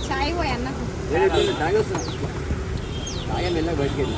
చాయ్ పోయి అన్నకు తాగే మెల్లగా బయటికి వెళ్ళి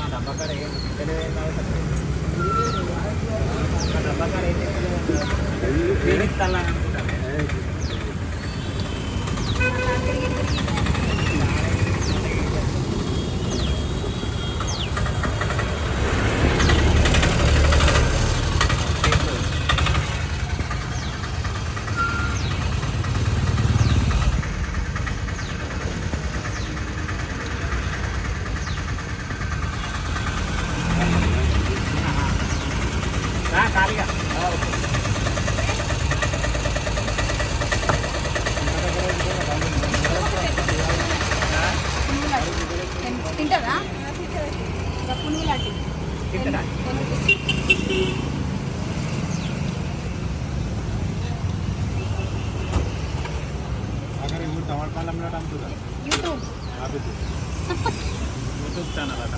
తింటారా పునుగులాంటి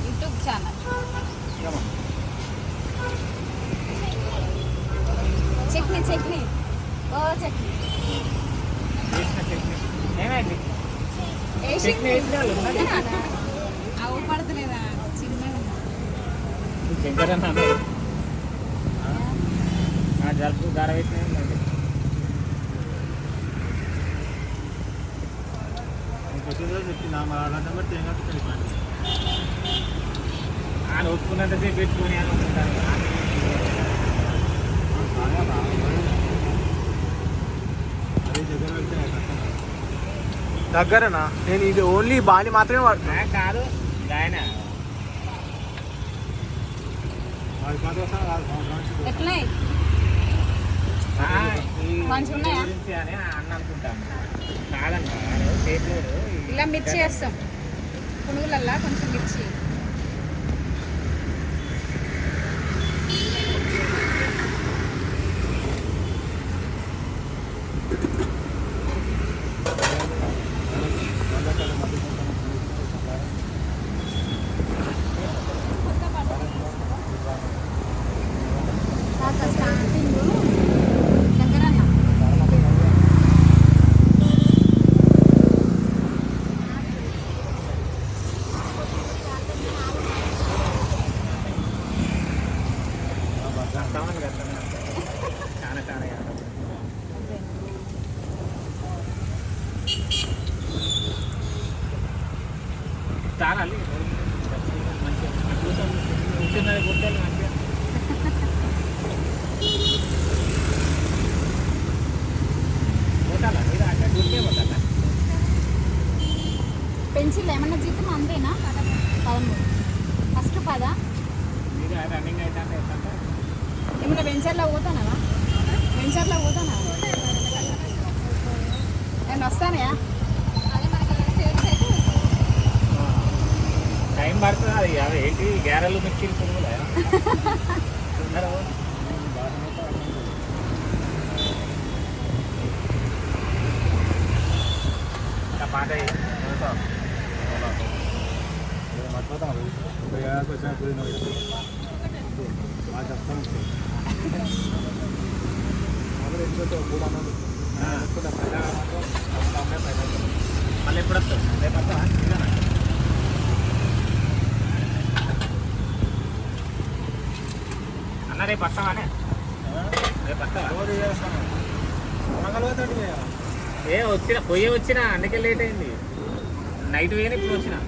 యూట్యూబ్ ఛానల్ చట్నీ ఓ చట్నీ అవు పడతలేదా చిన్న జలుపు గార ఆయన ఒప్పుకున్నంతసేపు పెట్టుకుని అనుకుంటాను దగ్గరనా నేను ఇది ఓన్లీ బాని మాత్రమే వాడుతున్నా కాదు ఆయన ఎట్లా గురించి అని అన్న అనుకుంటాను కాదన్నా ఇలా మిర్చి వేస్తాం పునుగులల్లా కొంచెం మిర్చి చాలా మంచిగా కూర్చున్నది కూర్చొని మంచిగా పోతాలా మీరు అక్కడ దూరికే పోతాలా పెన్సిల్ ఏమన్నా జీతం అంతేనా 13 ఫస్ట్ 10 మీరు రన్నింగ్ అవుతా ఏమన్నా వెంచర్లో పోతానా నేను వస్తానయా టైం పడుతుంది అది అవి ఏంటి గ్యారెలు మిర్చీలు పురుగులే పాట మళ్ళీ ఎప్పుడు వస్తుంది రేపు వస్తావా అన్న రేపు వస్తావానే రేపు వస్తావా వచ్చినా అందుకే లేట్ అయింది నైట్ వేయని ఇప్పుడు వచ్చినా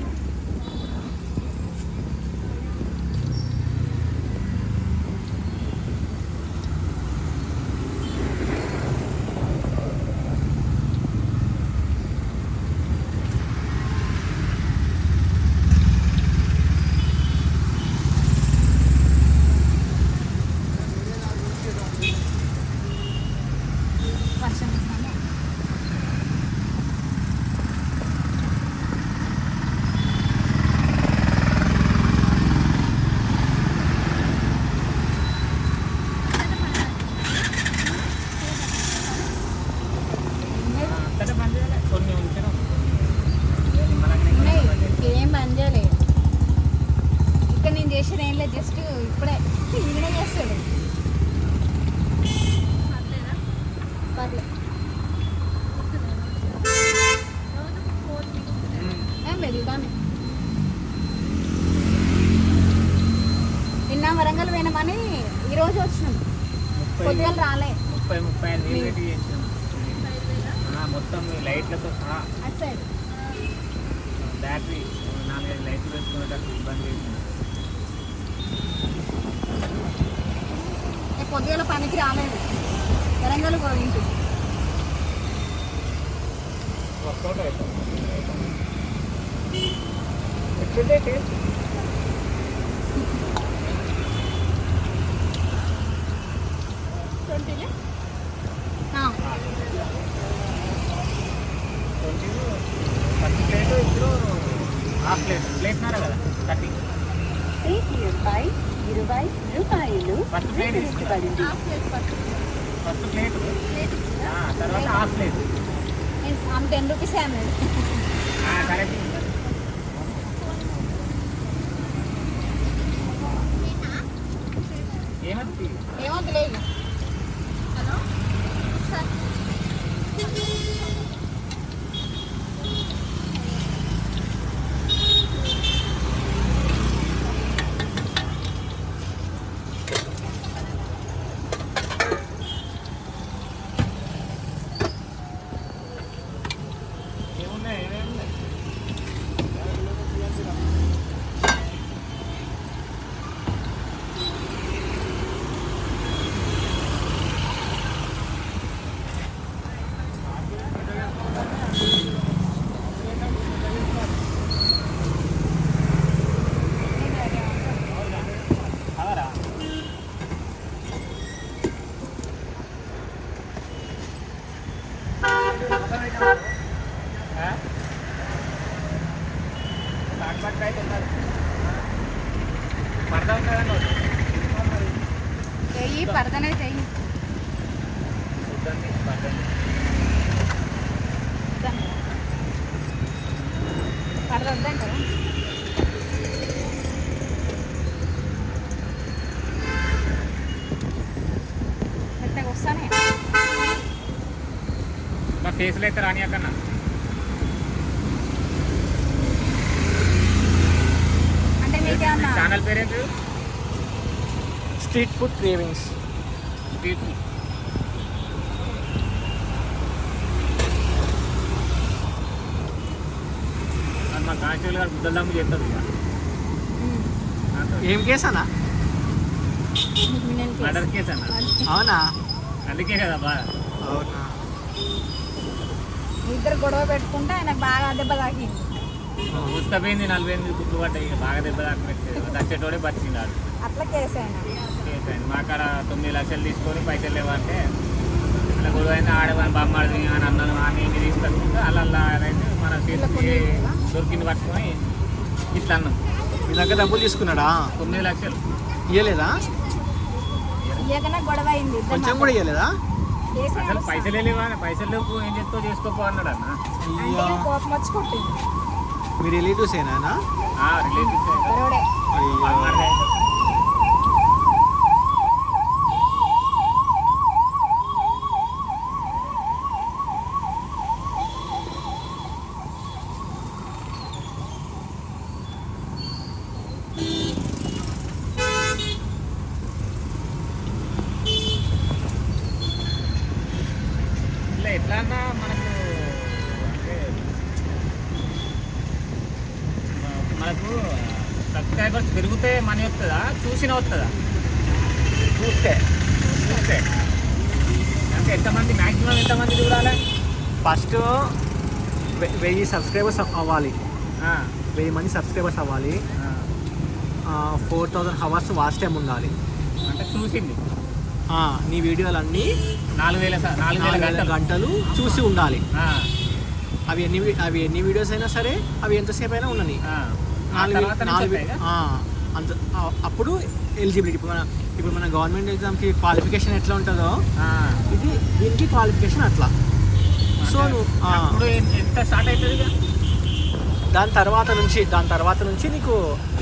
చేసేది ఏం లేదు, జస్ట్ ఇప్పుడే ఈయన చేస్తాడు. పర్లేదు ఏం వెళ్తాను నిన్న వరంగల్ పోయినామని ఈరోజు వచ్చినాం కొద్దిగా రాలే 30-35 వేలు పెట్టి చేసినాం మొత్తం లైట్లతో సహా అటు సైడ్ బ్యాటరీ 4-5 లైట్లు పెట్టుకునేటప్పుడు ఇబ్బంది చేసింది. పొద్దుగల పనికి రాలేదు వరంగల్ పోయింది వర్కౌట్ అవుతుంది. ఎట్లుంటే టేస్ట్ ఫస్ట్ ప్లేట్ ఇప్పుడు హాఫ్ ప్లేట్నారా కదా 30 రూపాయలు ఫస్ట్ ప్లేట్ తీసుకున్నాను. ఫస్ట్ ప్లేట్ తర్వాత హాఫ్ ప్లేట్ ఆమె 10 రూపీస్ అన్నాడు కరెక్ట్. ఏమవుతుంది ఏమవుతులే హలో సార్ ఏమున్నాయి ఏమేమి అవరా బాట్ అయితే పడతా ఉంటుందండి చెయ్యి పడదనే చెయ్యి చూద్దండి పడదండి. పడదొద్దాం కదా మెత్తగా వస్తానే మా ఫేస్లో అయితే రాని అక్కన్నా అంటే మీకేమన్నా ఛానల్ పేరేంటి? Street food cravings. Street food. అది మా కాంచోలు గారు బుద్ధలమ్మ చేస్తారు ఇక ఏం కేసు అన్న? మర్డర్ కేసు అన్న. అవునా? అందుకే కదా బాగా అవునా? ఇద్దరు గొడవ పెట్టుకుంటే ఆయన బాగా దెబ్బ తాకింది ఉసుకపోయింది 40 గుర్తు పడ్డాయి ఇక బాగా దెబ్బ దాకా పెట్టేది దచ్చేటోడే బతికినాడు. అట్లా కేసు ఆయన కేసు అయింది. మా కాడ 9 లక్షలు తీసుకొని పైసలు లేవంటే అలా గొడవ అయింది. ఆడేవాడిని బొమ్మాడిని అని అన్నాను అని ఇన్ని తీసుకొచ్చుకుంటే అలా అయితే మన చేతికి దొరికింది పట్టుకొని ఇట్లా అన్నాం. మీ దగ్గర డబ్బులు తీసుకున్నాడా? 9 లక్షలు ఇయ్యలేదా? ఇయ్యకనే గొడవ అయింది ఇద్దరి కొంచెం మధ్య. కూడా ఇయ్యలేదా? కేసు ఆయన అసలు పైసలు లేవా పైసలు లేవు ఏం చేస్తావు చేసుకోపో అన్నాడు అన్న. అంటే అయ్యా, ఈయన కోపం వచ్చి కొట్టింది మీ రిలేటివ్స్ ఏనా? రిలేటివ్స్ గొడవడే ఇట్లా ఎట్లా అన్నా మనకు అంటే మనకు సబ్స్క్రైబర్స్ పెరిగితే మనీ వస్తుందా చూసిన వస్తుందా? చూస్తే చూస్తే అంటే ఎంతమంది మ్యాక్సిమం ఎంతమంది చూడాలి? ఫస్ట్ 1000 సబ్స్క్రైబర్స్ అవ్వాలి. ఆ, 1000 మంది సబ్స్క్రైబర్స్ అవ్వాలి. ఆ. 4000 అవర్స్ వాచ్ టైం ఉండాలి. అంటే చూసింది నీ వీడియోలన్నీ 4,000 గంటలు చూసి ఉండాలి. ఆ, అవి ఎన్ని వీడియోస్ అయినా సరే అవి ఎంతసేపు అయినా ఉండని. ఆ. ఆ తర్వాత నుంచి వస్తాయిగా? అంత అప్పుడు ఎలిజిబిలిటీ. ఇప్పుడు మన గవర్నమెంట్ ఎగ్జామ్కి క్వాలిఫికేషన్ ఎట్లా ఉంటుందో ఆ. దీనికి క్వాలిఫికేషన్ అట్లా. సో నువ్వు అప్పుడు ఎంత స్టార్ట్ అవుతుంది ఇక? దాని తర్వాత నుంచి నీకు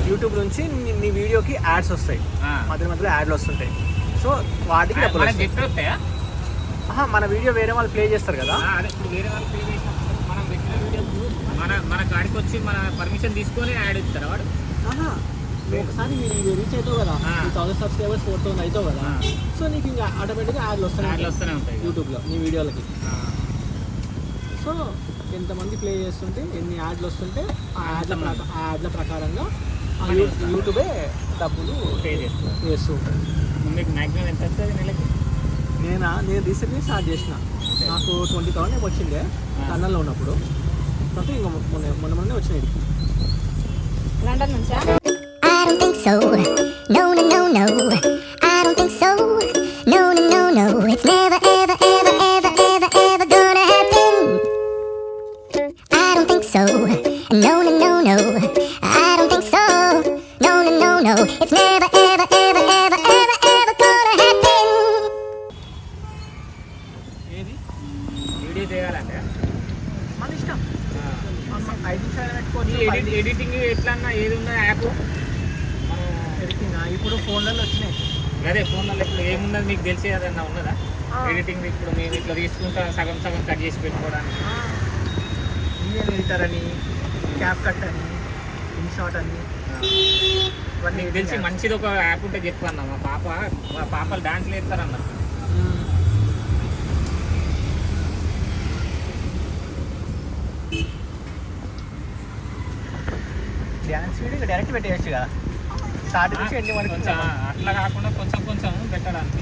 యూట్యూబ్ నుంచి నీ వీడియోకి యాడ్స్ వస్తాయి. ఆ. మధ్య మధ్యలో యాడ్లు వస్తుంటాయి. సో వాటికి డబ్బులు మనకి వస్తాయి. ఎప్పుడు వస్తాయా? మన వీడియో వేరే వాళ్ళు ప్లే చేస్తారు కదా. అదే ఇప్పుడు వేరే వాళ్ళు ప్లే చేసినప్పుడు మనం పెట్టిన వీడియోకు మన కాడికి వచ్చి మన పర్మిషన్ తీసుకొని యాడ్ ఇస్తారు వాడు. ఒకసారి మీరు రీచ్ అవుతావు కదా, 1000 సబ్స్క్రైబర్స్ 4000 అవుతావు కదా, సో నీకు ఇంకా ఆటోమేటిక్గా యాడ్లు వస్తూనే ఉంటాయి యూట్యూబ్లో నీ వీడియోలకి. సో ఎంతమంది ప్లే చేస్తుంటే ఎన్ని యాడ్లు వస్తుంటే ఆ యాడ్ల ప్రకారంగా యూట్యూబే డబ్బులు పే చేస్తూ ఉంటాయి. మీకు మ్యాక్సిమం ఎంత వస్తుంది నెలకి? నేను రీసెంట్లీ స్టార్ట్ చేసిన, నాకు 20,000 ఏమో వచ్చిందే లండన్లో ఉన్నప్పుడు. అంటే ఇంకా మొన్న వచ్చినాయి. లండన్ నుంచా? I don't think so. No, no, no, no. I don't think so. No, no, no, no. It's never, ever, ever, ever, ever, ever gonna happen. I don't think so. No, no, no, no. I don't think so. No, no, no, no. It's never, ever, ever, ever, ever, ever gonna happen. ఏది video చేయాలంటే మన ఇష్టం. 5 నిమిషాలు పెట్టుకోవచ్చు. Editing ఎట్లా అన్నా ఏది ఉందో యాప్ ఎడిటింగ్ ఇప్పుడు ఫోన్లలో వచ్చినాయి. అదే ఫోన్లో ఇప్పుడు ఏమున్నది మీకు తెలిసే ఏదన్నా ఉన్నదా ఎడిటింగ్? ఇప్పుడు మేము ఇట్లా తీసుకుంటా సగం సగం కట్ చేసి పెట్టుకోవడానికి ఈమెయిల్ ఎడిటర్ అని, క్యాప్ కట్ అని, ఇన్షాట్ అని, ఇవన్నీ తెలిసి మంచిది ఒక యాప్ ఉంటే చెప్పన్నా. మా పాపలు డాన్స్లు వేస్తారన్న. డ్యాన్స్ వీడియో డైరెక్ట్ పెట్టేయచ్చు కదా, స్టార్ట్ నుంచి ఎండింగ్ వరకు. కొంచెం అట్లా కాకుండా కొంచెం కొంచెం పెట్టడానికి